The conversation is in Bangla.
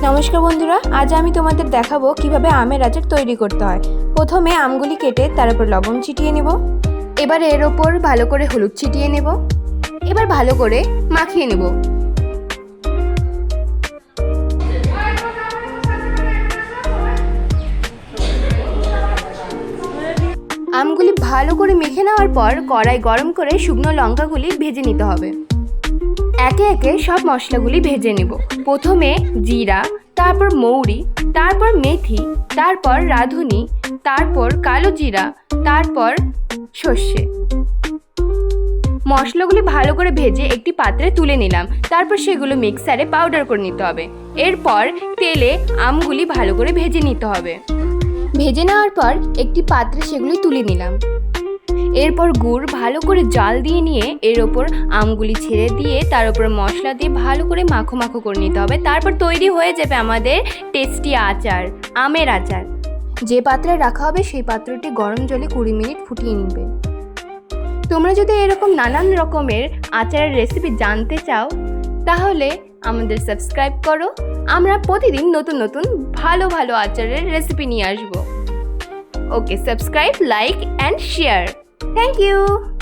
নমস্কার বন্ধুরা, আজ আমি তোমাদের দেখাবো কিভাবে আমের আচার তৈরি করতে হয়। প্রথমে আমগুলি কেটে তার উপর লবণ ছিটিয়ে নেব। এবার এর ওপর ভালো করে হলুদ ছিটিয়ে নেব। এবার ভালো করে মাখিয়ে নেব। আমগুলি ভালো করে মেখে নেওয়ার পর কড়াই গরম করে শুকনো লঙ্কাগুলি ভেজে নিতে হবে। একে একে সব মশলাগুলি ভেজে নেব। প্রথমে জিরা, তারপর মৌরি, তারপর মেথি, তারপর রাঁধুনি, তারপর কালো জিরা, তারপর সর্ষে। মশলাগুলি ভালো করে ভেজে একটি পাত্রে তুলে নিলাম। তারপর সেগুলো মিক্সারে পাউডার করে নিতে হবে। এরপর তেলে আমগুলি ভালো করে ভেজে নিতে হবে। ভেজে নেওয়ার পর একটি পাত্রে সেগুলি তুলে নিলাম। এরপর গুড় ভালো করে জাল দিয়ে নিয়ে এর ওপর আমগুলি ছেড়ে দিয়ে তার উপর মশলা দিয়ে ভালো করে মাখো মাখো করে নিতে হবে। তারপর তৈরি হয়ে যাবে আমাদের টেস্টি আচার, আমের আচার। যে পাত্রে রাখা হবে সেই পাত্রটি গরম জলে 20 মিনিট ফুটিয়ে নিবে। তোমরা যদি এরকম নানান রকমের আচারের রেসিপি জানতে চাও তাহলে আমাদের সাবস্ক্রাইব করো। আমরা প্রতিদিন নতুন নতুন ভালো ভালো আচারের রেসিপি নিয়ে আসবো। Okay, subscribe, like and share. Thank you.